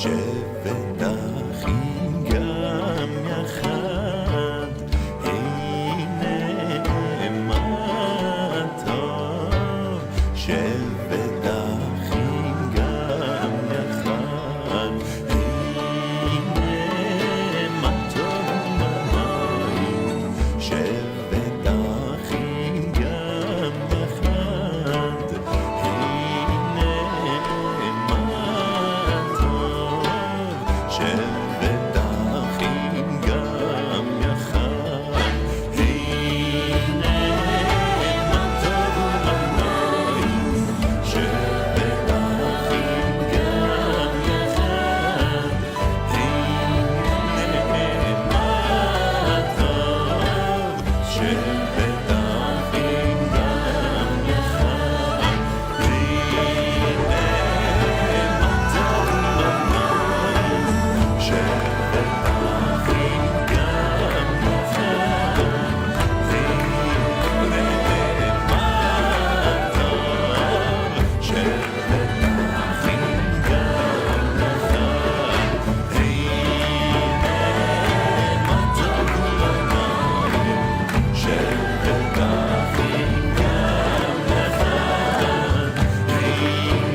שבט אחים גם יחד, הנה מה טוב, שבט אחים גם יחד, הנה מה טוב ומנעים, שבט אחים גם יחד, הנה מה טוב, שבט אחים גם יחד, הנה מה טוב ומנעים, שבט אחים גם יחד, הנה מה טוב, שבט אחים גם יחד, הנה מה טוב ומנעים, שבט אחים גם יחד, הנה מה טוב, שבט אחים גם יחד, הנה מה טוב ומנעים, שבט אחים גם יחד, הנה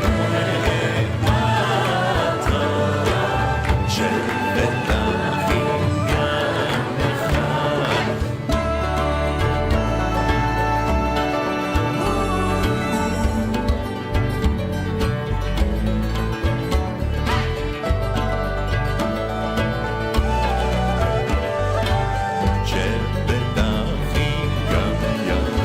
מה טוב, שבט אחים גם יחד. שבט אחים גם יחד.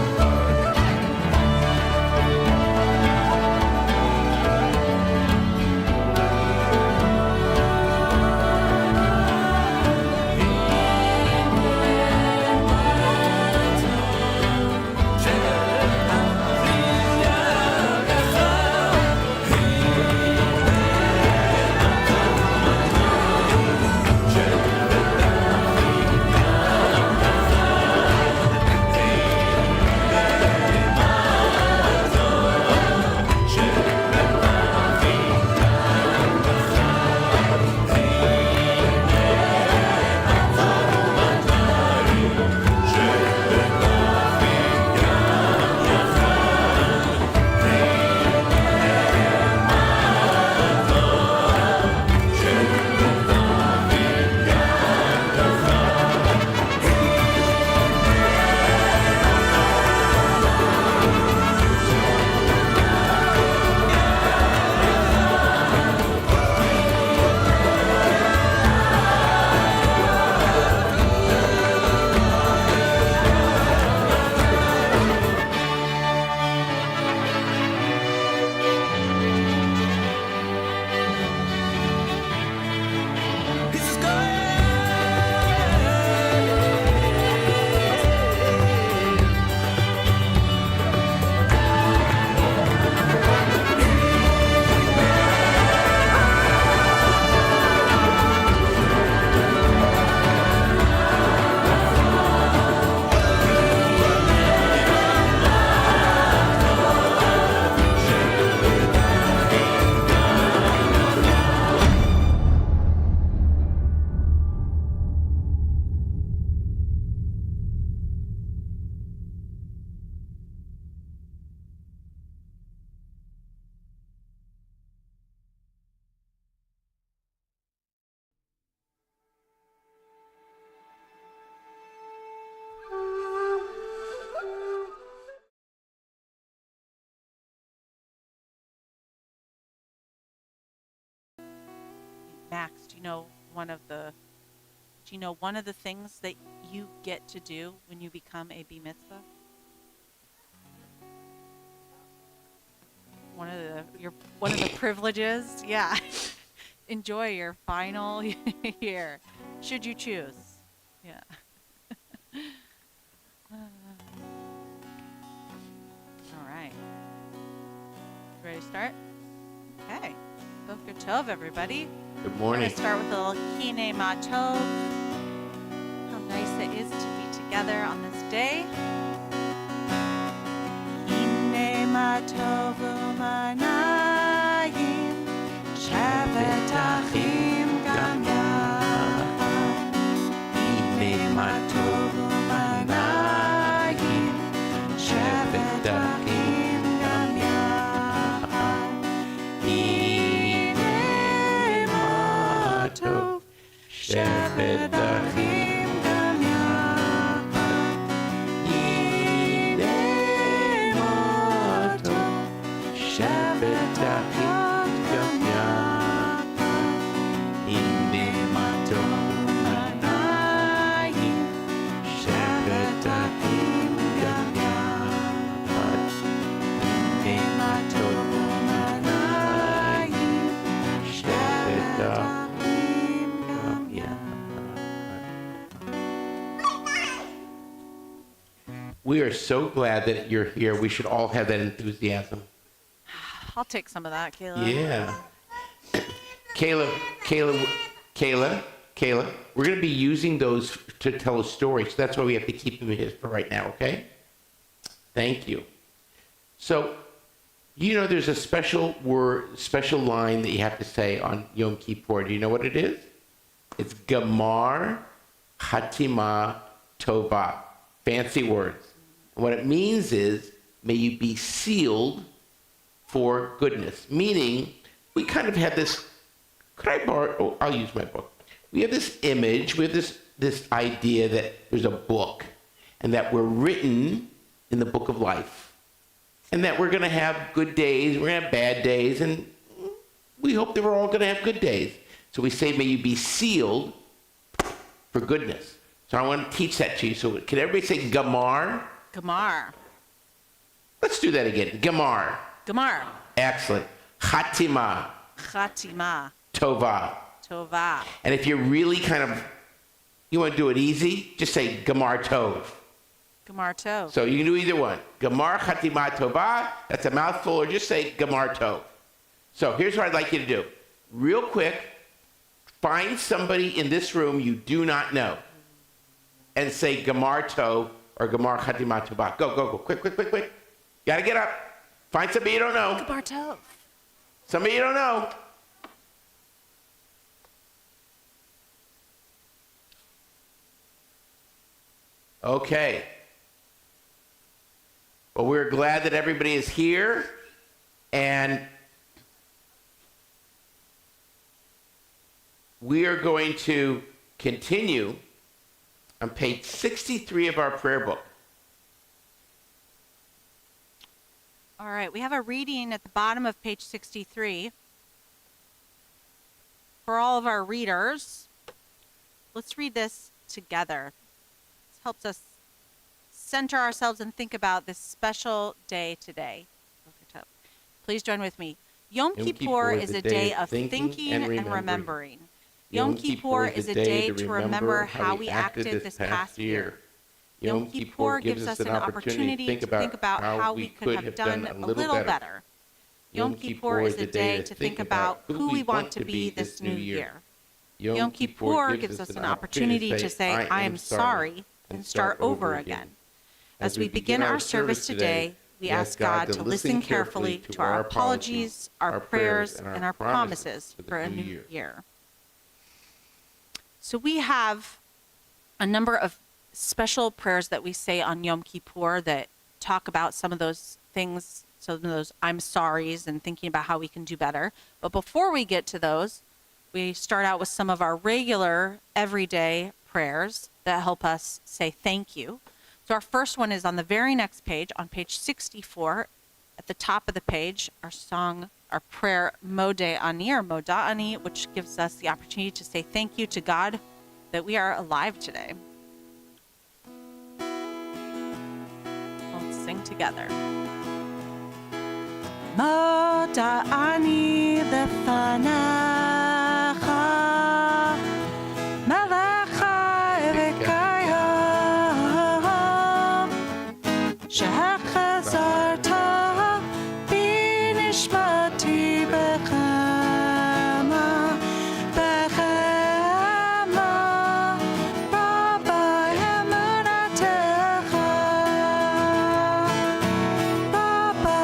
Max, do you know one of the things that you get to do when you become a B mitzvah? One of the privileges, yeah. Enjoy your final year, should you choose. Yeah. All right. Ready to start? Okay. Boker Tov, everybody. Good We're morning. going to start with a little Kine Ma Tov. How nice it is to be together on this day. Kine Ma Tov U'Manayim, Shevet Achim שבת אחים גם יחד. הנה מותו, שבת אחים גם יחד. הנה מתוק עניים, שבת אחים גם יחד. הנה מתוק עניים, שבת אחים גם יחד. We are so glad that you're here. We should all have that enthusiasm. I'll take some of that, Kayla. Yeah. Kayla, we're going to be using those to tell a story. So that's why we have to keep them here for right now, okay? Thank you. So, you know there's a special word, special line that you have to say on Yom Kippur. Do you know what it is? It's Gamar Hatima Tova. Fancy words. And what it means is, may you be sealed for goodness. Meaning, we kind of have this, could I borrow, oh, I'll use my book. We have this image, we have this idea that there's a book, and that we're written in the book of life. And that we're going to have good days, we're going to have bad days, and we hope that we're all going to have good days. So we say, may you be sealed for goodness. So I want to teach that to you. So can everybody say Gamar? Gamar. Let's do that again. Gamar. Gamar. Excellent. Chatima. Chatima. Tova. Tova. And if you're really kind of, you want to do it easy, just say Gamar Tov. Gamar Tov. So you can do either one. Gamar Chatima Tova, that's a mouthful, or just say Gamar Tov. So here's what I'd like you to do. Real quick, find somebody in this room you do not know and say Gamar Tov or Gamar Chatima Tova. Go. Quick. You got to get up. Find somebody you don't know. Gamar Tov. Somebody you don't know. Okay. Well, we're glad that everybody is here, and we are going to continue on page 63 of our prayer book. All right, we have a reading at the bottom of page 63. For all of our readers, let's read this together. This helps us center ourselves and think about this special day today. Please join with me. Yom Kippur is a day of thinking and remembering. Yom Kippur is a day to remember how we acted this past year. Yom Kippur gives us an opportunity to think about how we could have done a little better. Yom Kippur is a day to think about who we want to be this new year. Yom Kippur gives us an opportunity to say, I am sorry, and start over again. As we begin our service today, we ask God to listen carefully to our apologies, our prayers, and our promises for a new year. So we have a number of special prayers that we say on Yom Kippur that talk about some of those things, some of those I'm sorries and thinking about how we can do better. But before we get to those, we start out with some of our regular everyday prayers that help us say thank you. So our first one is on the very next page, on page 64, at the top of the page, our prayer Modeh Ani or Moda'ani, which gives us the opportunity to say thank you to God that we are alive today. Let's sing together. Moda'ani lefanecha, melechai v'kayom, shehechazarta b'nishmati b'chema, b'chema, rabbi emunatecha, rabbi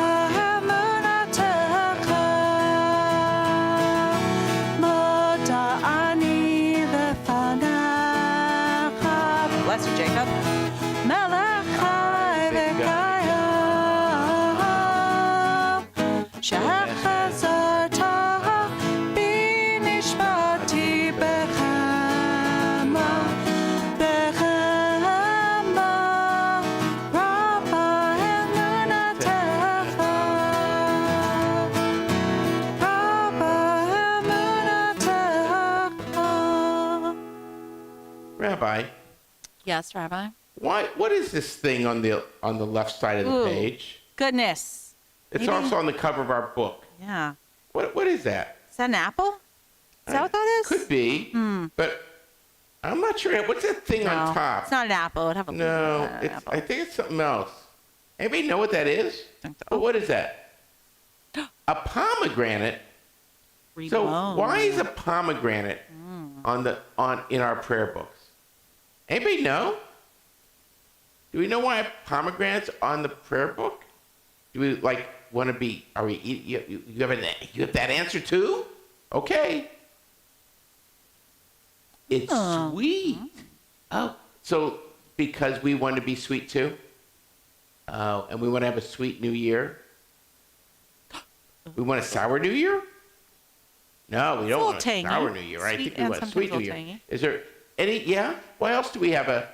emunatecha, Rabbi, Yes, Rabbi. what is this thing on the left side of the Ooh. page? Goodness. It's Maybe- also on the cover of our book. Yeah. What is that? Is that an apple? Is that what that is? Could be, but I'm not sure. What's that thing No, on top? it's not an apple. It would have a No, an apple. I think it's something else. Anybody know what that is? think so. Well, what is that? A pomegranate. So Reblown. why is a pomegranate in our prayer books? Anybody know? Do we know why a pomegranate's on the prayer book? Do we want to be? Are we? You have that answer too? Okay. It's sweet. Oh, so because we want to be sweet too? Oh, and we want to have a sweet new year? We want a sour new year? No, we don't want a tangy. sour new year. I Sweet think we and want a sometimes sweet a new little year. tangy. Is there any, yeah? Why else do we have a...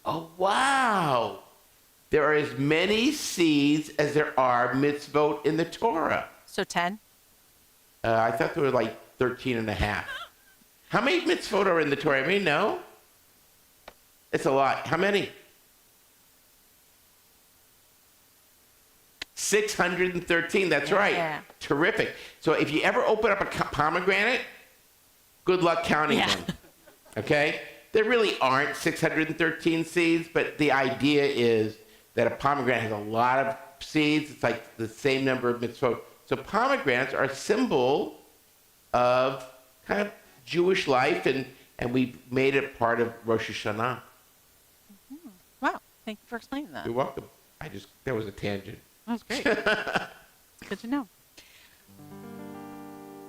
Oh, wow. There are as many seeds as there are mitzvot in the Torah. So 10? I thought there were like 13 and a half. How many mitzvot are in the Torah? I mean, no. It's a lot. How many? 613. That's right. Yeah. Terrific. So if you ever open up a pomegranate, good luck counting Yeah. them. Okay? There really aren't 613 seeds, but the idea is that a pomegranate has a lot of seeds. It's like the same number of mitzvot. So pomegranates are a symbol of kind of Jewish life, and we've made it part of Rosh Hashanah. Wow. Thank you for explaining that. You're welcome. That was a tangent. That was great. Good to know.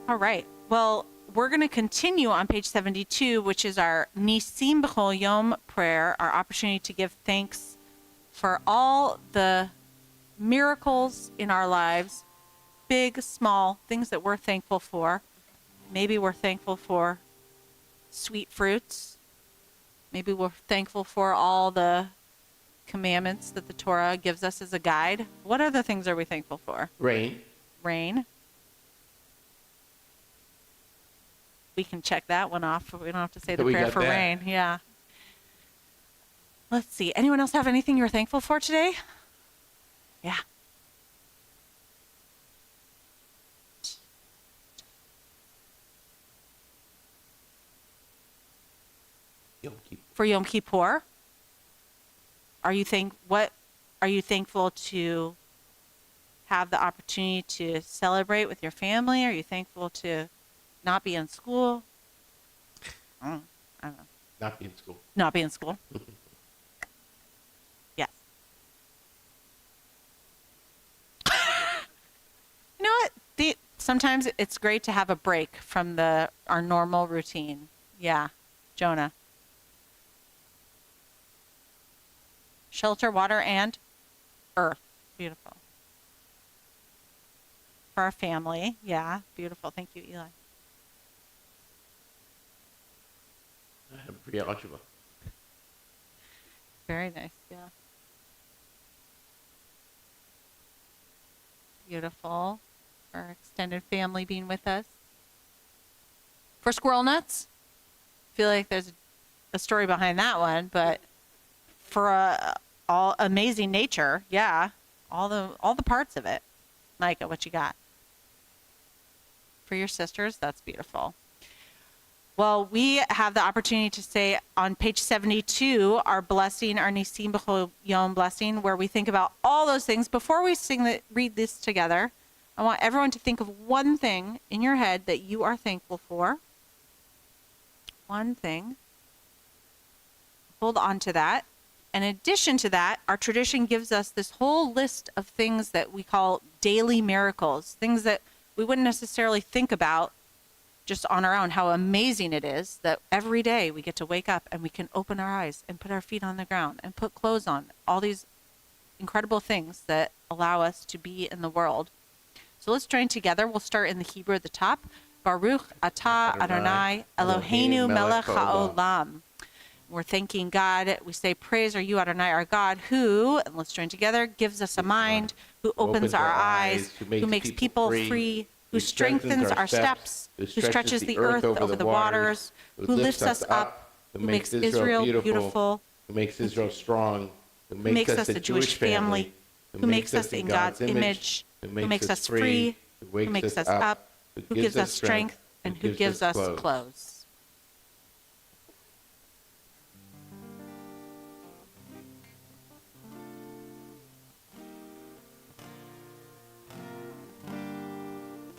All right. Well, we're going to continue on page 72, which is our Nisim B'chol Yom prayer, our opportunity to give thanks for all the miracles in our lives, big, small, things that we're thankful for. Maybe we're thankful for sweet fruits. Maybe we're thankful for all the commandments that the Torah gives us as a guide. What other things are we thankful for? Rain. Rain. We can check that one off. We don't have to say the So we prayer got for that. rain. Yeah. Let's see. Anyone else have anything you're thankful for today? Yeah. Yom Kippur. For Yom Kippur? What are you thankful to have the opportunity to celebrate with your family? Are you thankful to not be in school? I don't know. Not be in school. Not be in school. Yes. You know what? Sometimes it's great to have a break from our normal routine. Yeah. Jonah. Shelter, water, and earth. Beautiful. For our family. Yeah. Beautiful. Thank you, Eli. Pre-algebra. Very nice. Yeah. Beautiful. Our extended family being with us. For squirrel nuts, I feel like there's a story behind that one, but for all amazing nature, yeah, all the parts of it. Micah, what you got? For your sisters, that's beautiful. Well, we have the opportunity to say on page 72, our blessing, our Nisim B'chol Yom blessing, where we think about all those things. Before we read this together, I want everyone to think of one thing in your head that you are thankful for. One thing. Hold on to that. In addition to that, our tradition gives us this whole list of things that we call daily miracles, things that we wouldn't necessarily think about just on our own, how amazing it is that every day we get to wake up and we can open our eyes and put our feet on the ground and put clothes on, all these incredible things that allow us to be in the world. So let's join together. We'll start in the Hebrew at the top. Baruch atah Adonai Eloheinu melech haolam. We're thanking God. We say, praise are you, Adonai, our God, who, and let's join together, gives us a mind, who opens our eyes, who makes people free, who strengthens our steps, who stretches the earth over the waters, who lifts us up, who makes Israel beautiful, who makes Israel strong, who who makes us a Jewish family, who makes us in God's image, who makes us free, who makes us up, who gives us strength, and who gives us clothes.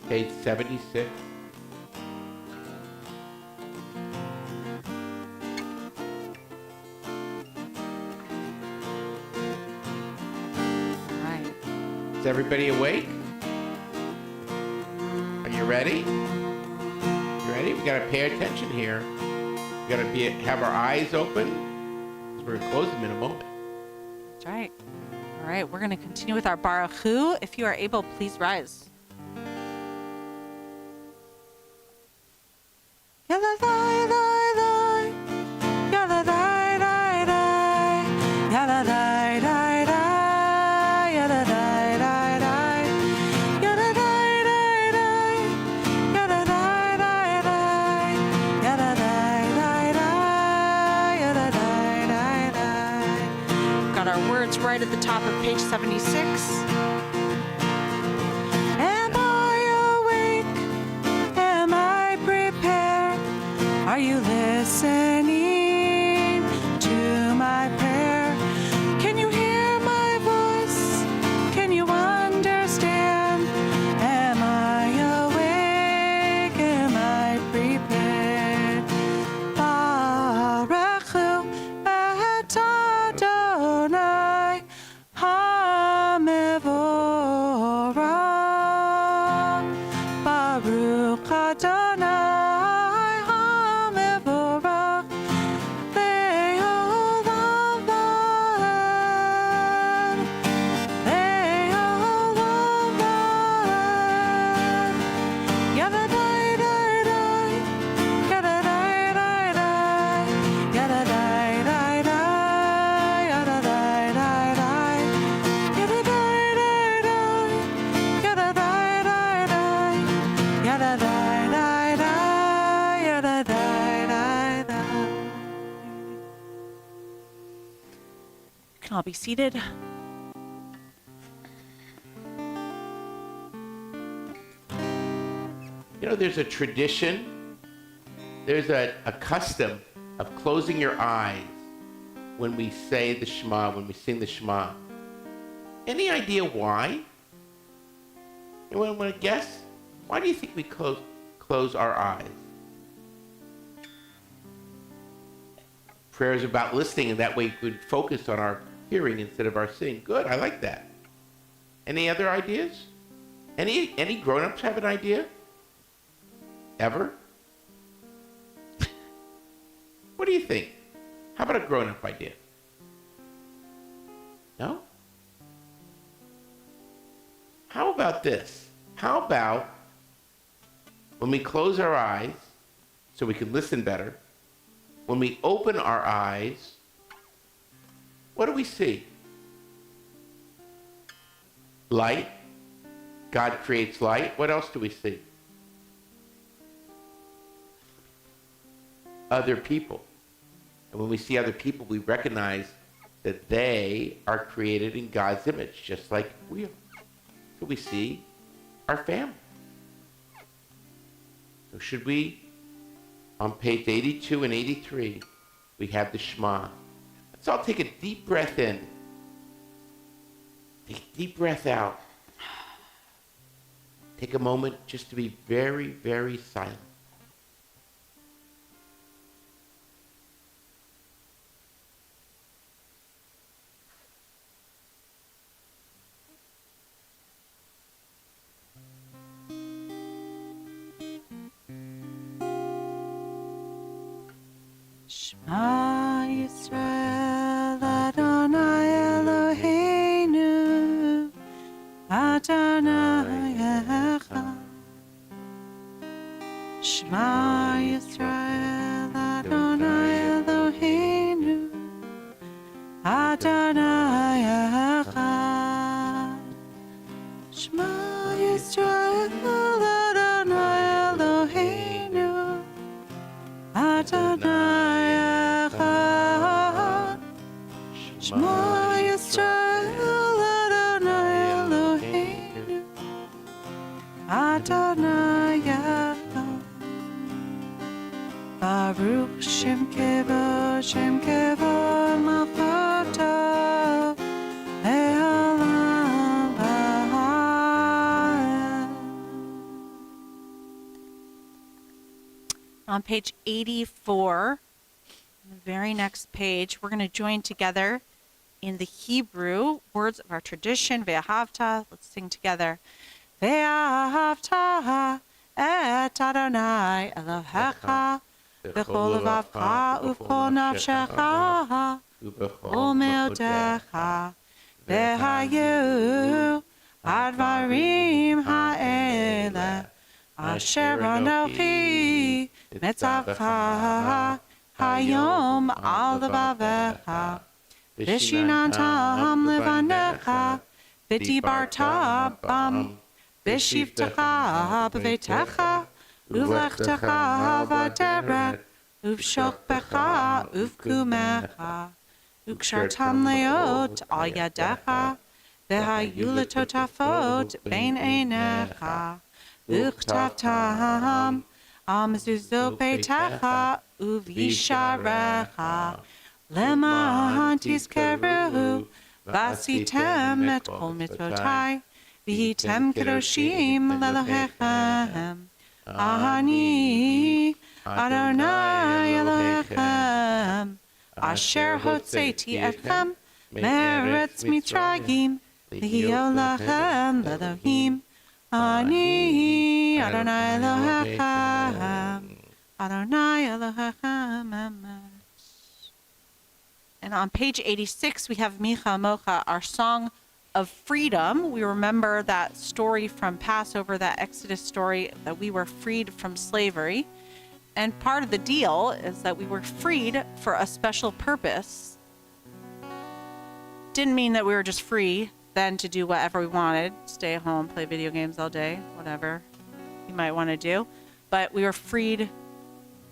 Page 76. All right. Is everybody awake? Are you ready? You ready? We gotta pay attention here. We gotta have our eyes open. 'Cause we're gonna close them in a moment. That's right. All right, we're going to continue with our Baruch Hu. If you are able, please rise. Got our words right at the top of page 76. Am I awake? Am I prepared? Are you listening to my prayer? Can you hear my voice? Can you understand? Am I awake? Am I prepared? Baruch Hu et Adonai HaMevorach. Baruch Adonai HaMevorach Le'olam va'ed. Le'olam va'ed. Yadadai-dai-dai. Yadadai-dai-dai. Yadadai-dai-dai. Yadadai-dai-dai. Yadadai-dai-dai. Yadadai-dai-dai. Yadadai-dai-dai. Yadadai-dai-dai. You can all be seated. You know, there's a tradition, there's a custom of closing your eyes when we say the Shema, when we sing the Shema. Any idea why? Anyone want to guess? Why do you think we close our eyes? Prayer is about listening, and that way we could focus on our hearing instead of our seeing. Good, I like that. Any other ideas? Any grown-ups have an idea? Ever? What do you think? How about a grown-up idea? No? How about this? How about when we close our eyes so we can listen better, when we open our eyes, what do we see? Light. God creates light. What else do we see? Other people. And when we see other people, we recognize that they are created in God's image, just like we are. So we see our family. So should we, on page 82 and 83, we have the Shema. Let's all take a deep breath in. Take a deep breath out. Take a moment just to be very, very silent. Shema Yisrael Adonai Eloheinu Adonai Echad. Shema Yisrael Adonai Eloheinu Shema Yisrael Adonai Eloheinu Adonai Echad. Shema Yisrael Adonai Eloheinu Adonai Echad. Baruch Shem Kevod Malchuto Le'olam Va'ed. On page 84, the very next page, we're going to join together in the Hebrew words of our tradition. Ve'ahavta, let's sing together. Ve'ahavta et Adonai Elohecha v'chol levavcha u'v'chol nafshecha u'v'chol me'odecha ve'hayu advarim ha'ele asher anochi metzavcha hayom al levavecha v'shinantam levanecha v'dibarta bam v'shivtecha b'veitecha uvlechtecha v'deret uv'shokbecha uv'kumecha ukshartam leot al yadecha v'hayu letotafot bein einecha uchtavtam al mezuzot beitecha uv'yisharecha למען תזכרו ועשיתם את כל מצוותיי והייתם קדושים לאלוהיכם. אני אדוני אלוהיכם אשר הוצאתי אתכם מארץ מצרים להיות לכם לאלוהים. אני אדוני אלוהיכם אדוני אלוהיכם אמן. And on page 86, we have Micha Mocha, our song of freedom. We remember that story from Passover, that Exodus story, that we were freed from slavery. And part of the deal is that we were freed for a special purpose. Didn't mean that we were just free then to do whatever we wanted, stay at home, play video games all day, whatever you might want to do. But we were freed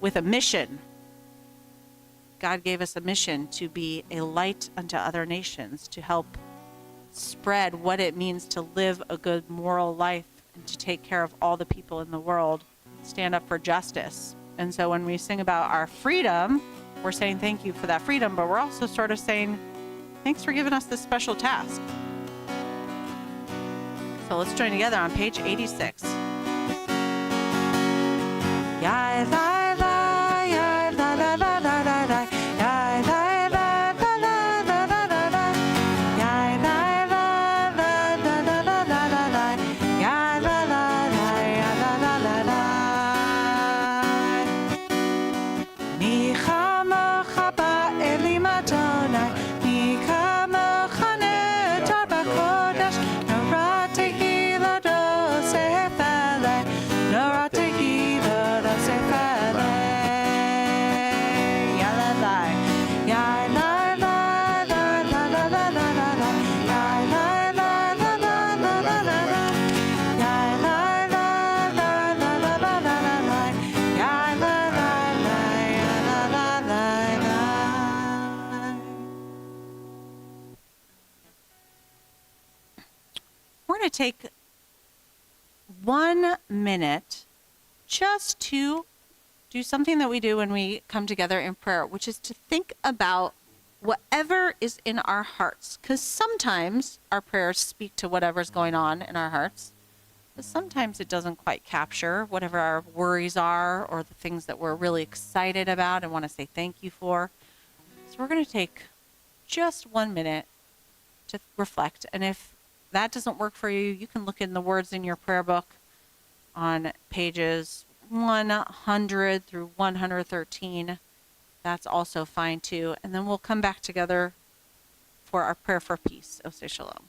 with a mission. God gave us a mission to be a light unto other nations, to help spread what it means to live a good moral life and to take care of all the people in the world, stand up for justice. And so when we sing about our freedom, we're saying thank you for that freedom, but we're also sort of saying thanks for giving us this special task. So let's join together on page 86. Ya la la ya la la la la la la. To take 1 minute just to do something that we do when we come together in prayer, which is to think about whatever is in our hearts. Because sometimes our prayers speak to whatever's going on in our hearts, but sometimes it doesn't quite capture whatever our worries are or the things that we're really excited about and want to say thank you for. So we're going to take just 1 minute to reflect. And if that doesn't work for you, you can look in the words in your prayer book on pages 100 through 113. That's also fine too. And then we'll come back together for our prayer for peace. Oseh Shalom.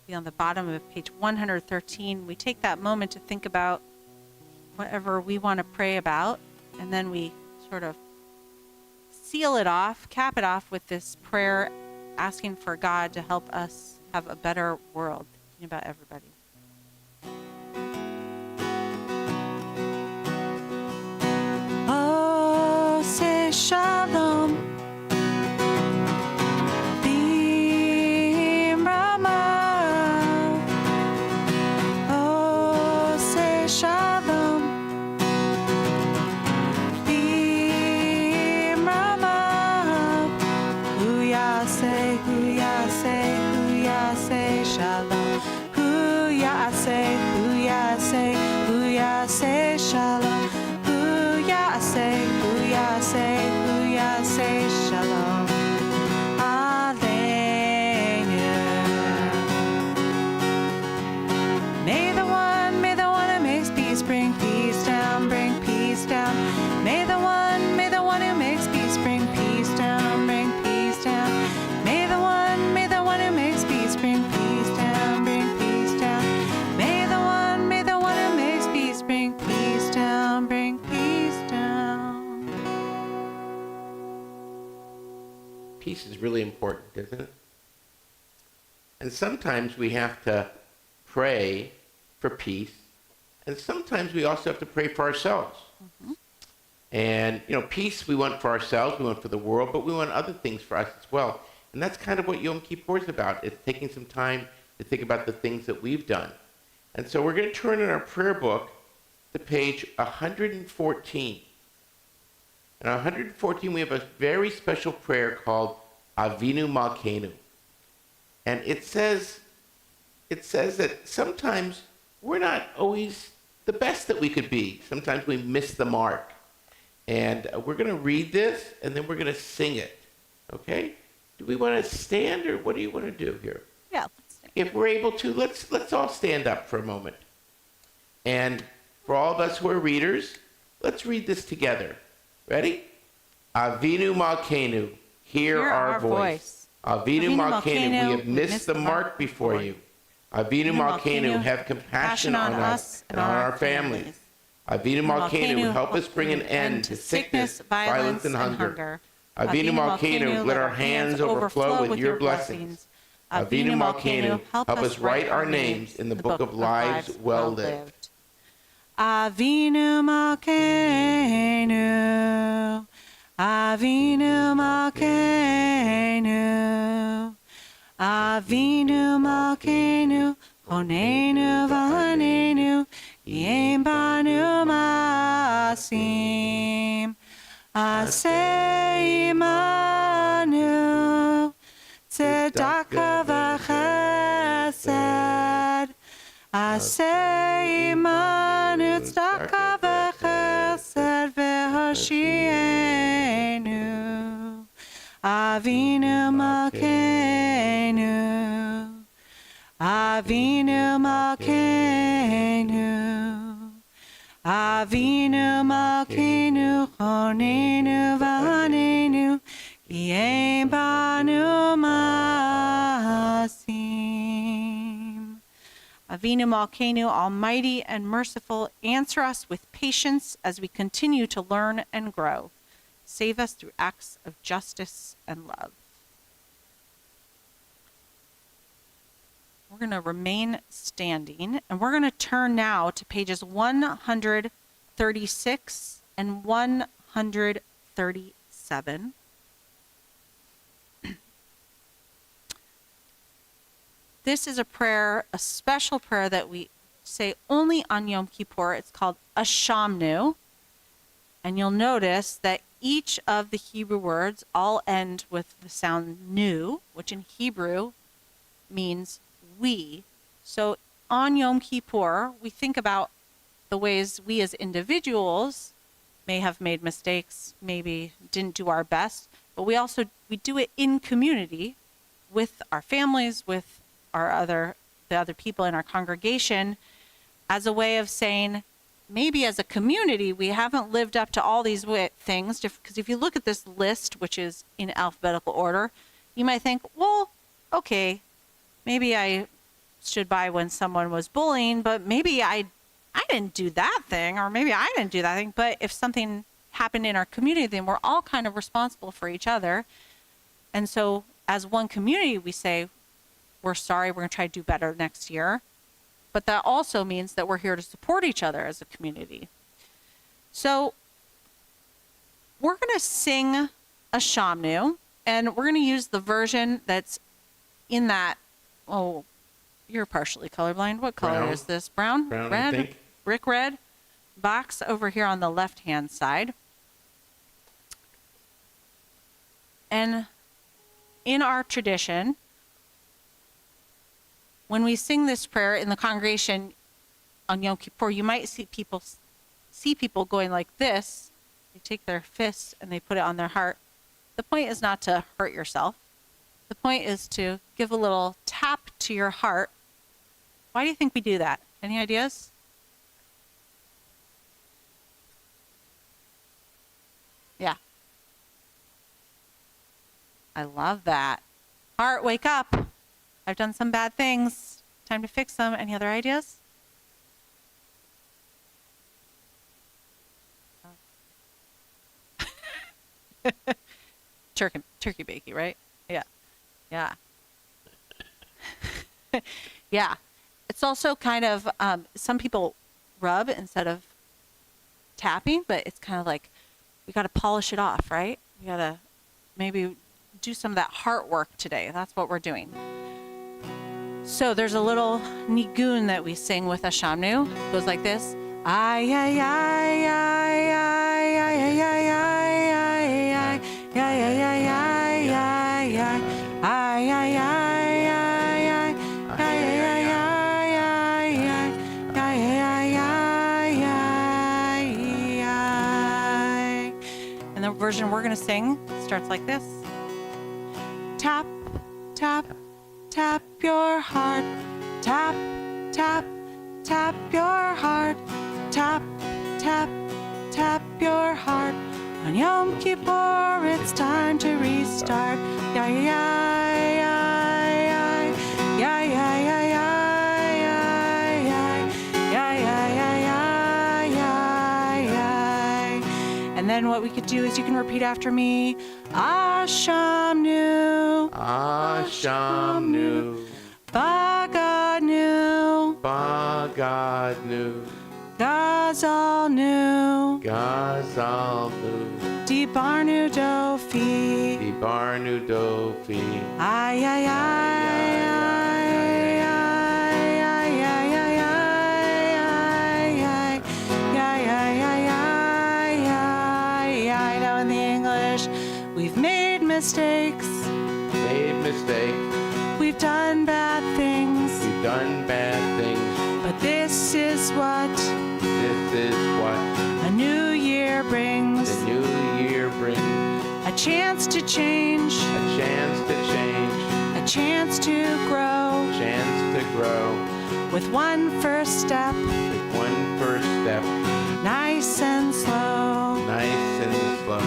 be on the bottom of page 113. We take that moment to think about whatever we want to pray about, and then we sort of seal it off, cap it off with this prayer asking for God to help us have a better world, thinking about everybody. Oh, say shalom. Say shalom, Huya say shalom, Aleinu. May the one who makes peace bring peace down, bring peace down. May the one who makes peace bring peace down, bring peace down. May the one who makes peace bring peace down, bring peace down. May the one who makes peace bring peace down, bring peace down. Peace is really important, isn't it? And sometimes we have to pray for peace, and sometimes we also have to pray for ourselves. Mm-hmm. And, peace we want for ourselves, we want for the world, but we want other things for us as well. And that's kind of what Yom Kippur is about. It's taking some time to think about the things that we've done. And so we're going to turn in our prayer book to page 114. And on 114, we have a very special prayer called Avinu Malkeinu. And it says that sometimes we're not always the best that we could be. Sometimes we miss the mark. And we're going to read this, and then we're going to sing it. Okay? Do we want to stand, or what do you want to do here? Yeah, let's stand. If we're able to, let's all stand up for a moment. And for all of us who are readers, let's read this together. Ready? Avinu Malkeinu, hear our voice. Avinu Malkeinu, we have missed the mark before you. Avinu Malkeinu, have compassion on us and on our families. Avinu Malkeinu, help us bring an end to sickness, violence, and hunger. Avinu Malkeinu, let our hands overflow with your blessings. Avinu Malkeinu, help us write our names in the book of lives well lived. Avinu Malkeinu, Avinu Malkeinu, Avinu Malkeinu, Honenu v'hanenu, Yem banu masim, Aseh imanu, Tzedakah v'chesed, Aseh imanu, Tzedakah v'chesed, v'hoshienu, Avinu Malkeinu, Avinu Malkeinu, Avinu Malkeinu, Honenu v'hanenu, Yem banu masim. Avinu Malkeinu, almighty and merciful, answer us with patience as we continue to learn and grow. Save us through acts of justice and love. We're going to remain standing, and we're going to turn now to pages 136 and 137. This is a prayer, a special prayer that we say only on Yom Kippur. It's called Ashamnu. And you'll notice that each of the Hebrew words all end with the sound nu, which in Hebrew means we. So on Yom Kippur, we think about the ways we as individuals may have made mistakes, maybe didn't do our best, but we do it in community with our families, with the other people in our congregation, as a way of saying, maybe as a community, we haven't lived up to all these things. Because if you look at this list, which is in alphabetical order, you might think, well, okay, maybe I stood by when someone was bullying, but maybe I didn't do that thing, or maybe I didn't do that thing. But if something happened in our community, then we're all kind of responsible for each other. And so as one community, we say, we're sorry, we're going to try to do better next year. But that also means that we're here to support each other as a community. So we're going to sing a shamnu, and we're going to use the version that's in that, oh, you're partially colorblind. What color Brown. is this? Brown? Brown, I Red? think. Brick red? Box over here on the left-hand side. And in our tradition, when we sing this prayer in the congregation on Yom Kippur, you might see people going like this. They take their fist and they put it on their heart. The point is not to hurt yourself. The point is to give a little tap to your heart. Why do you think we do that? Any ideas? Yeah. I love that. Heart, wake up. I've done some bad things. Time to fix them. Any other ideas? Turkey bakey, right? Yeah. Yeah. Yeah. It's also kind of, some people rub instead of tapping, but it's kind of like, we got to polish it off, right? We got to maybe do some of that heart work today. That's what we're doing. So there's a little nigun that we sing with a shamnu. It goes like this. Ay, ay, ay, ay, ay, ay, ay, ay, ay, ay, ay, ay, ay, ay, ay, ay, and the version we're going to sing starts like this. Tap, tap, tap your heart. Tap, tap, tap your heart. Tap, tap, tap your heart. On Yom Kippur, it's time to restart. Yeah, yeah, yeah, yeah, yeah, yeah, yeah, yeah, yeah, yeah, yeah, yeah, yeah. And then what we could do is you can repeat after me. Ashamnu, Ashamnu, Bagadnu, Bagadnu, Gazalnu, Gazalnu, Dibarnu Dofi, Dibarnu Dofi, ay, ay, ay, ay, ay, ay, ay, ay, ay. Now in the English, we've made mistakes, we've done bad things, we've done bad things, but this is what a new year brings. the new year brings. A chance to change, A chance to change, a chance to grow, chance to grow, with one first step, with one first step, nice and slow. nice and slow.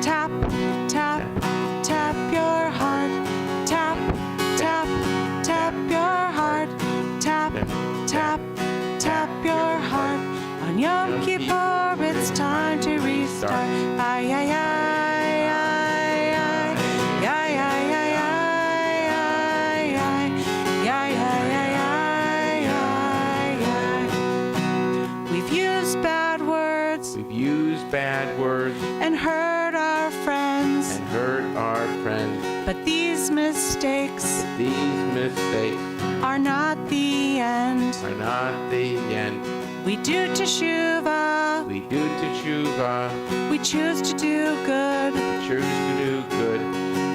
Tap, tap, tap your heart. Tap, tap, tap your heart. Tap, tap, tap your heart. On Yom Kippur, it's time to restart. Ay, ay, ay, ay, ay, ay, ay, ay, ay, ay, ay, ay. We've used bad words We've used bad words and hurt our friends, and hurt our friends. but these mistakes These mistakes are not the end. are not the end. We do teshuvah, We do teshuvah, we choose to do good. choose to do good,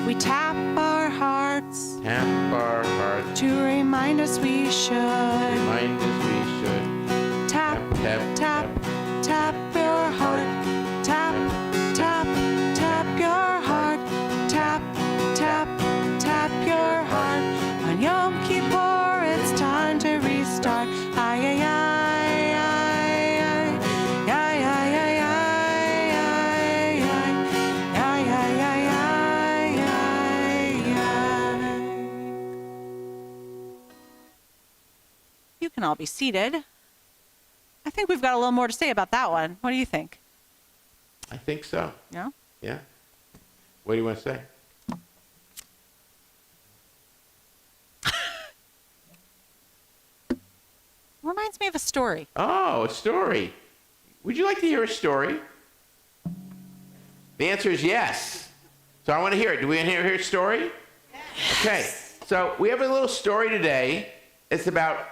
We tap our hearts tap our hearts, to remind us we should. remind us we should. Tap, Tap, tap, tap your heart. Tap, tap, tap your heart. Tap, tap, tap your heart. On Yom Kippur, it's time to restart. Ay, ay, ay, ay, ay, ay, ay, ay, ay, ay, ay, ay, ay, ay. can all be seated. I think we've got a little more to say about that one. What do you think? I think so. Yeah? Yeah. What do you want to say? Reminds me of a story. Oh, a story. Would you like to hear a story? The answer is yes. So I want to hear it. Do we want to hear a story? Yes. Okay. So we have a little story today. It's about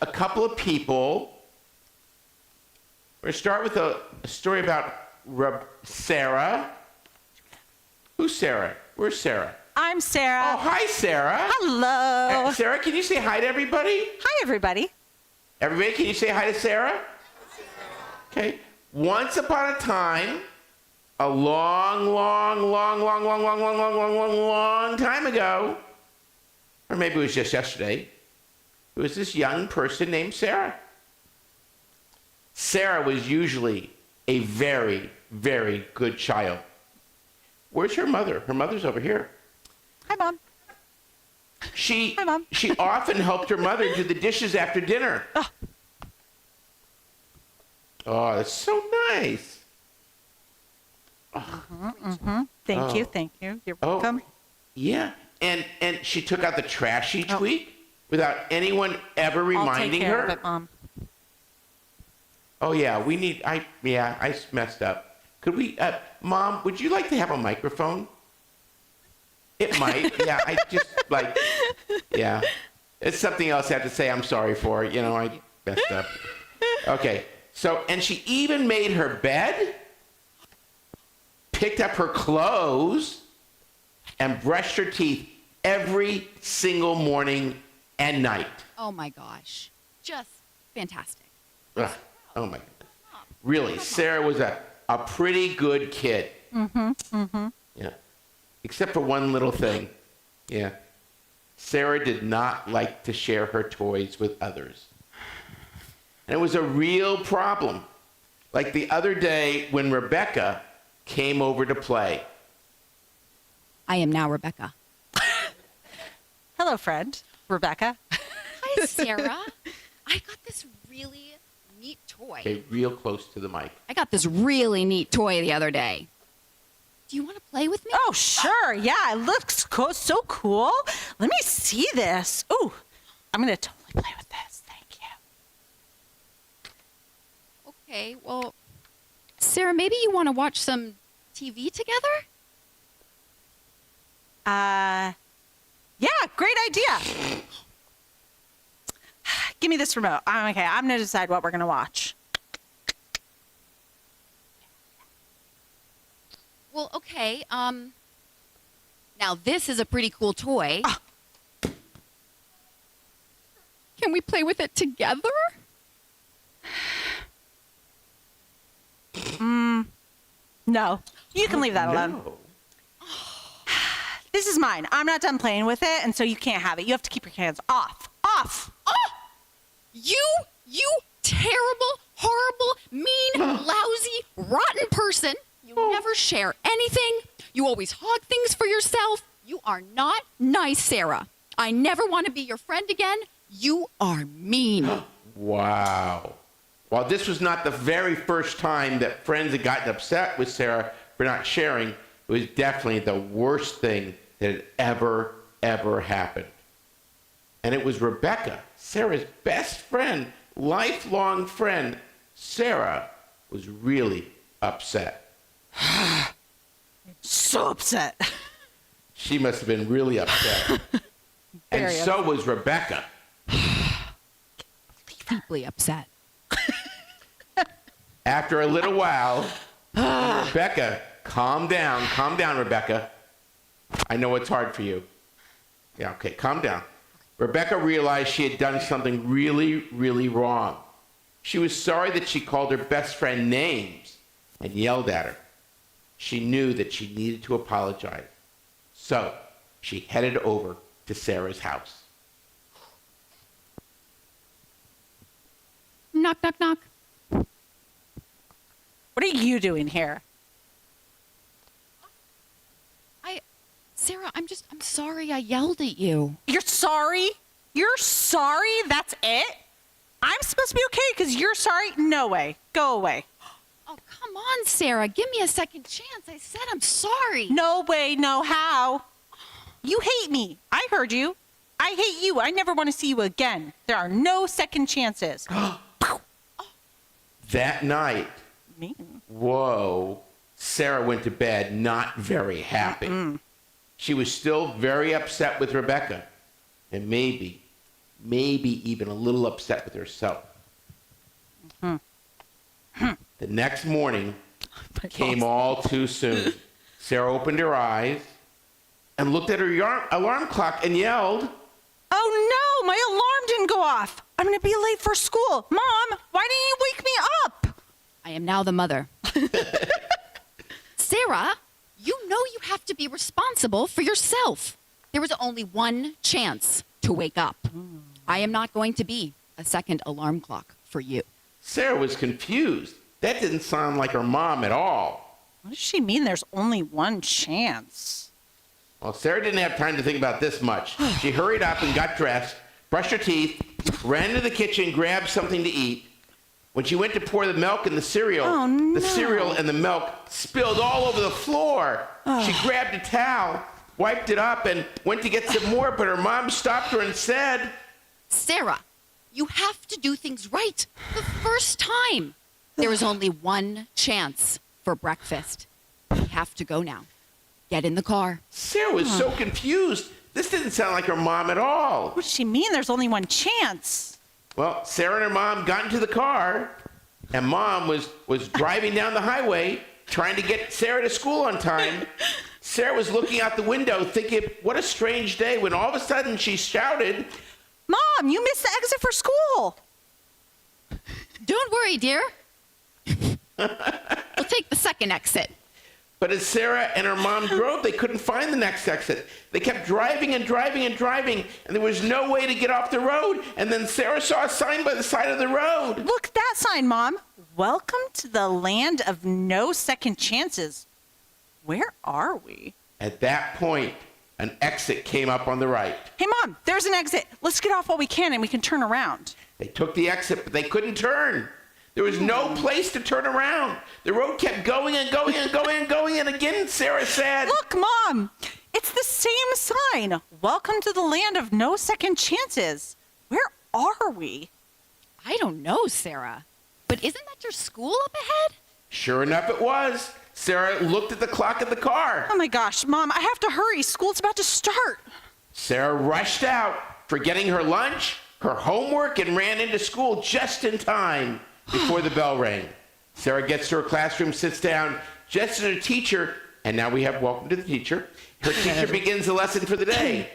a couple of people. We're going to start with a story about Sarah. Who's Sarah? Where's Sarah? I'm Sarah. Oh, hi, Sarah. Hello. Sarah, can you say hi to everybody? Hi, everybody. Everybody, can you say hi to Sarah? Okay. Once upon a time, a long time ago, or maybe it was just yesterday, there was this young person named Sarah. Sarah was usually a very, very good child. Where's her mother? Her mother's over here. Hi, Mom. Hi, Mom. She often helped her mother do the dishes after dinner. Oh, that's so nice. Thank you. You're welcome. Yeah. And she took out the trash each week without anyone ever reminding I'll take care her. of it, Mom. Oh yeah, I messed up. Could we, Mom, would you like to have a microphone? It might, yeah, I just yeah. It's something else I have to say I'm sorry for, I messed up. Okay, so, and she even made her bed, picked up her clothes, and brushed her teeth every single morning and night. Oh my gosh. Just fantastic. Ugh, oh my goodness. Really, Sarah was a pretty good kid. Yeah. Except for one little thing. Yeah. Sarah did not like to share her toys with others. And it was a real problem. Like the other day when Rebecca came over to play. I am now Rebecca. Hello, friend. Rebecca. Hi, Sarah. I got this really neat toy. Okay, real close to the mic. I got this really neat toy the other day. Do you want to play with me? Oh, sure. Yeah, it looks so cool. Let me see this. Ooh, I'm going to totally play with this. Thank you. Okay, well, Sarah, maybe you want to watch some TV together? Yeah, great idea. Give me this remote. Okay, I'm going to decide what we're going to watch. Well, okay. Now this is a pretty cool toy. Can we play with it together? No, you can leave that alone. No. This is mine. I'm not done playing with it, and so you can't have it. You have to keep your hands off. Off! You terrible, horrible, mean, lousy, rotten person. You never share anything. You always hog things for yourself. You are not nice, Sarah. I never want to be your friend again. You are mean. Wow. While this was not the very first time that friends had gotten upset with Sarah for not sharing, it was definitely the worst thing that had ever happened. And it was Rebecca, Sarah's best friend, lifelong friend. Sarah was really upset. So upset. She must have been really upset. And Very so was Rebecca. Deeply upset. After a little while, Rebecca, calm down, Rebecca. I know it's hard for you. Yeah, okay, calm down. Rebecca realized she had done something really, really wrong. She was sorry that she called her best friend names and yelled at her. She knew that she needed to apologize. So she headed over to Sarah's house. Knock, knock, knock. What are you doing here? Sarah, I'm sorry I yelled at you. You're sorry? You're sorry? That's it? I'm supposed to be okay because you're sorry? No way. Go away. Oh, come on, Sarah. Give me a second chance. I said I'm sorry. No way, no how. You hate me. I heard you. I hate you. I never want to see you again. There are no second chances. That night, Mean. whoa, Sarah went to bed not very happy. She was still very upset with Rebecca, and maybe even a little upset with herself. The next morning came all too soon. Sarah opened her eyes and looked at her alarm clock and yelled, Oh no, my alarm didn't go off. I'm going to be late for school. Mom, why didn't you wake me up? I am now the mother. Sarah, you know you have to be responsible for yourself. There was only one chance to wake up. I am not going to be a second alarm clock for you. Sarah was confused. That didn't sound like her mom at all. What does she mean there's only one chance? Well, Sarah didn't have time to think about this much. She hurried up and got dressed, brushed her teeth, ran to the kitchen, grabbed something to eat. When she went to pour the milk and the cereal, Oh, no. the cereal and the milk spilled all over the floor. She grabbed a towel, wiped it up, and went to get some more, but her mom stopped her and said, Sarah, you have to do things right the first time. There is only one chance for breakfast. We have to go now. Get in the car. Sarah was so confused. This didn't sound like her mom at all. What does she mean there's only one chance? Well, Sarah and her mom got into the car, and Mom was driving down the highway trying to get Sarah to school on time. Sarah was looking out the window thinking, what a strange day, when all of a sudden she shouted, Mom, you missed the exit for school. Don't worry, dear. We'll take the second exit. but as Sarah and her mom drove, they couldn't find the next exit. They kept driving and driving and driving, and there was no way to get off the road. And then Sarah saw a sign by the side of the road. Look at that sign, Mom. Welcome to the land of no second chances. Where are we? At that point, an exit came up on the right. Hey, Mom, there's an exit. Let's get off while we can and we can turn around. They took the exit, but they couldn't turn. There was no place to turn around. The road kept going and going and going and going. And again, Sarah said, Look, Mom, it's the same sign. Welcome to the land of no second chances. Where are we? I don't know, Sarah. But isn't that your school up ahead? Sure enough, it was. Sarah looked at the clock of the car. Oh my gosh, Mom, I have to hurry. School's about to start. Sarah rushed out, forgetting her lunch, her homework, and ran into school just in time before the bell rang. Sarah gets to her classroom, sits down, just as her teacher, and now we have welcome to the teacher. Her teacher begins the lesson for the day.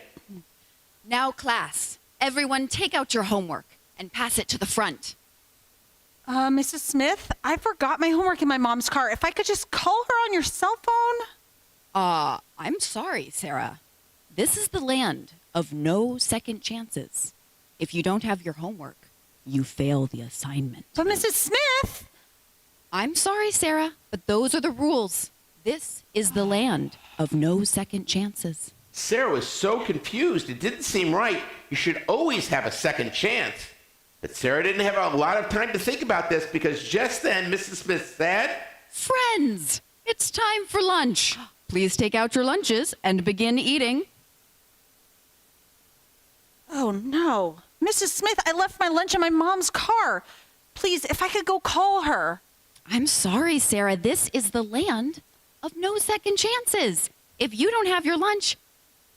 Now, class, everyone take out your homework and pass it to the front. Mrs. Smith, I forgot my homework in my mom's car. If I could just call her on your cell phone? I'm sorry, Sarah. This is the land of no second chances. If you don't have your homework, you fail the assignment. But Mrs. Smith! I'm sorry, Sarah, but those are the rules. This is the land of no second chances. Sarah was so confused. It didn't seem right. You should always have a second chance. But Sarah didn't have a lot of time to think about this because just then Mrs. Smith said, Friends, it's time for lunch. Please take out your lunches and begin eating. Oh no. Mrs. Smith, I left my lunch in my mom's car. Please, if I could go call her. I'm sorry, Sarah. This is the land of no second chances. If you don't have your lunch,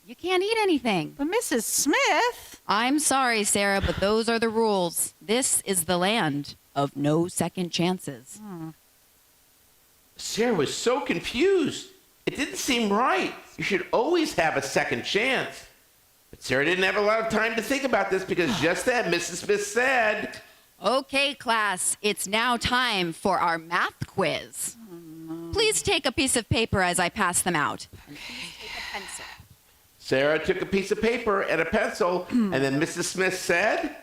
you can't eat anything. But Mrs. Smith? I'm sorry, Sarah, but those are the rules. This is the land of no second chances. Sarah was so confused. It didn't seem right. You should always have a second chance. But Sarah didn't have a lot of time to think about this because just then Mrs. Smith said, Okay, class, it's now time for our math quiz. Please take a piece of paper as I pass them out. And please take a pencil. Sarah took a piece of paper and a pencil, and then Mrs. Smith said,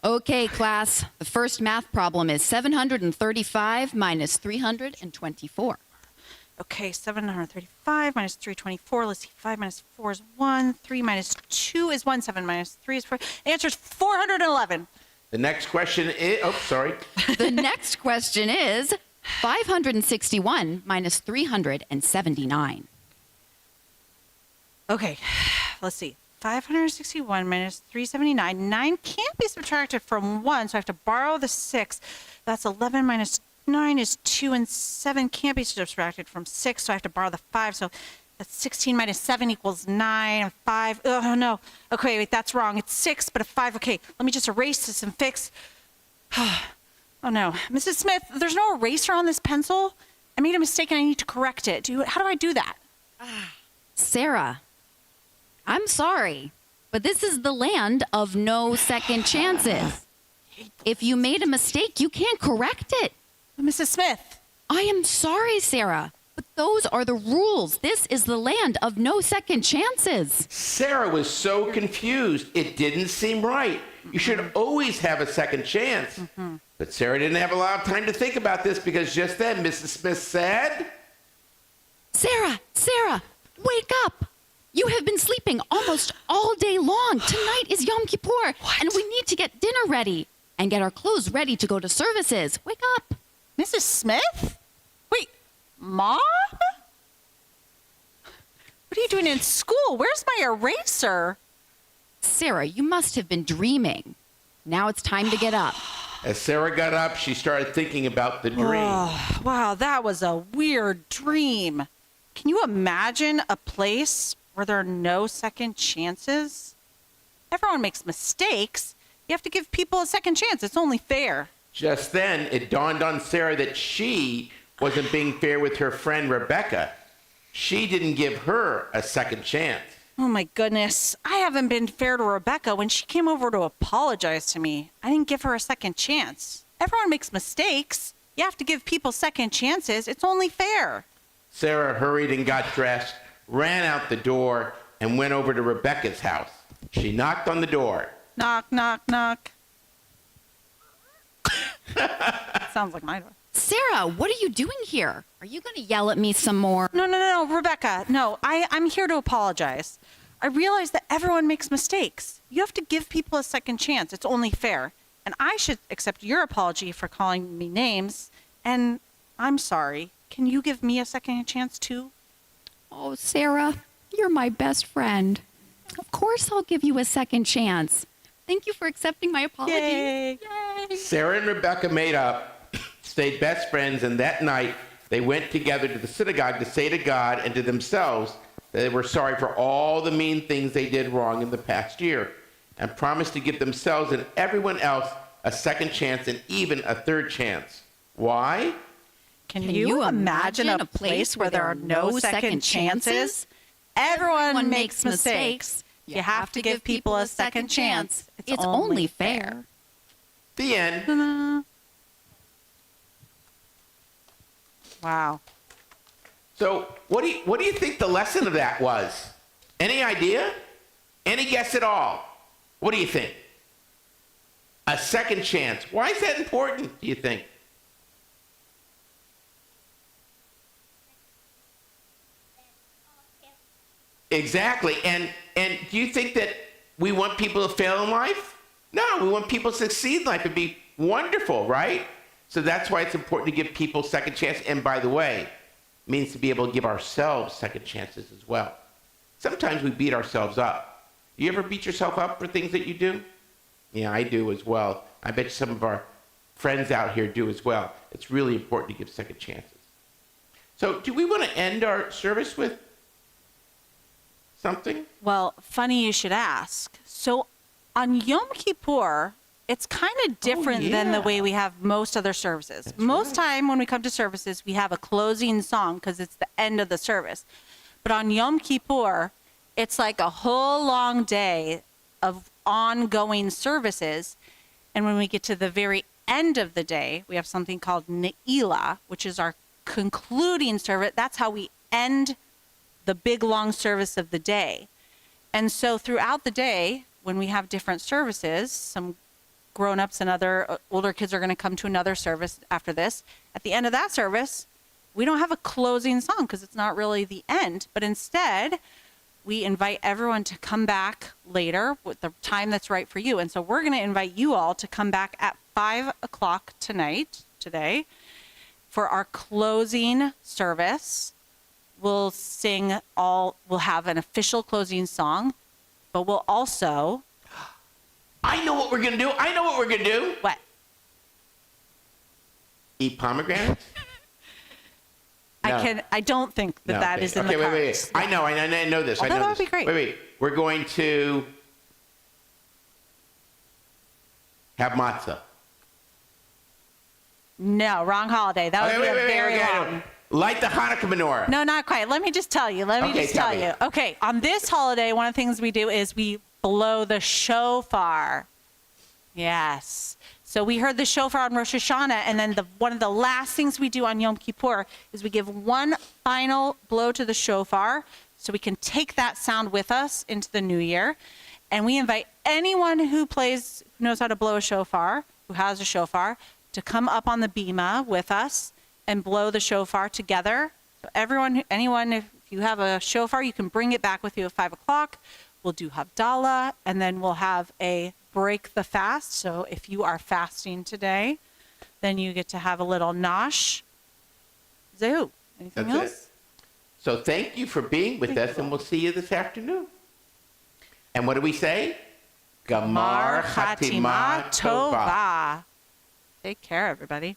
Okay, class, the first math problem is 735 minus 324. Okay, 735 minus 324. Let's see. 5 minus 4 is 1. 3 minus 2 is 1. 7 minus 3 is 4. Answer is 411. The next question is, oh, sorry. The next question is 561 minus 379. Okay, let's see. 561 minus 379. 9 can't be subtracted from 1, so I have to borrow the 6. That's 11 minus 9 is 2, and 7 can't be subtracted from 6, so I have to borrow the 5. So that's 16 minus 7 equals 9, and 5. Oh, no. Okay, wait, that's wrong. It's 6, but a 5. Okay, let me just erase this and fix. Oh, no. Mrs. Smith, there's no eraser on this pencil. I made a mistake, and I need to correct it. How do I do that? Sarah, I'm sorry, but this is the land of no second chances. If you made a mistake, you can't correct it. Mrs. Smith. I am sorry, Sarah, but those are the rules. This is the land of no second chances. Sarah was so confused. It didn't seem right. You should always have a second chance. But Sarah didn't have a lot of time to think about this because just then Mrs. Smith said, Sarah, wake up. You have been sleeping almost all day long. Tonight is Yom Kippur, and we need to get dinner ready and get our clothes ready to go to services. Wake up. Mrs. Smith? Wait, Mom? What are you doing in school? Where's my eraser? Sarah, you must have been dreaming. Now it's time to get up. as Sarah got up, she started thinking about the dream. Oh, wow, that was a weird dream. Can you imagine a place where there are no second chances? Everyone makes mistakes. You have to give people a second chance. It's only fair. Just then, it dawned on Sarah that she wasn't being fair with her friend Rebecca. She didn't give her a second chance. Oh my goodness. I haven't been fair to Rebecca when she came over to apologize to me. I didn't give her a second chance. Everyone makes mistakes. You have to give people second chances. It's only fair. Sarah hurried and got dressed, ran out the door, and went over to Rebecca's house. She knocked on the door. Knock, knock, knock. Sounds like my door. Sarah, what are you doing here? Are you going to yell at me some more? No, Rebecca. No, I'm here to apologize. I realize that everyone makes mistakes. You have to give people a second chance. It's only fair. And I should accept your apology for calling me names. And I'm sorry. Can you give me a second chance too? Oh, Sarah, you're my best friend. Of course I'll give you a second chance. Thank you for accepting my apology. Yay. Yay. Sarah and Rebecca made up, stayed best friends, and that night they went together to the synagogue to say to God and to themselves that they were sorry for all the mean things they did wrong in the past year and promised to give themselves and everyone else a second chance and even a third chance. Why? Can you imagine a place where there are no second chances? Everyone makes mistakes. You have to give people a second chance. It's only fair. The end. Ta-da. Wow. So what do you think the lesson of that was? Any idea? Any guess at all? What do you think? A second chance. Why is that important, do you think? Exactly. And do you think that we want people to fail in life? No, we want people to succeed in life. It'd be wonderful, right? So that's why it's important to give people second chance. And by the way, it means to be able to give ourselves second chances as well. Sometimes we beat ourselves up. You ever beat yourself up for things that you do? Yeah, I do as well. I bet some of our friends out here do as well. It's really important to give second chances. So do we want to end our service with something? Well, funny you should ask. So on Yom Kippur, it's kind of different than the way we have most other services. Most time when we come to services, we have a closing song because it's the end of the service. But on Yom Kippur, it's like a whole long day of ongoing services. And when we get to the very end of the day, we have something called Ne'ilah, which is our concluding service. That's how we end the big long service of the day. And so throughout the day, when we have different services, some grown-ups and other older kids are going to come to another service after this. At the end of that service, we don't have a closing song because it's not really the end, but instead we invite everyone to come back later with the time that's right for you. And so we're going to invite you all to come back at 5 o'clock today, for our closing service. We'll have an official closing song, but we'll also. I know what we're going to do. What? Eat pomegranates? No. I don't think that No, that okay. is in Okay, the cards. wait. I know this. Although I know that would this. be great. Wait. We're going to have matzah. No, wrong holiday. That would be a very long. Light the Hanukkah menorah. No, not quite. Let me just tell you. Okay, tell me. Okay, on this holiday, one of the things we do is we blow the shofar. Yes. So we heard the shofar on Rosh Hashanah, and then one of the last things we do on Yom Kippur is we give one final blow to the shofar so we can take that sound with us into the new year. And we invite anyone who knows how to blow a shofar, who has a shofar, to come up on the bima with us and blow the shofar together. So anyone, if you have a shofar, you can bring it back with you at 5 o'clock. We'll do Havdalah, and then we'll have a break the fast. So if you are fasting today, then you get to have a little nosh. Zehu. Anything That's else? it. So thank you for being with us, and we'll see you this afternoon. And what do we say? Gamar Chatima Tova. Take care, everybody.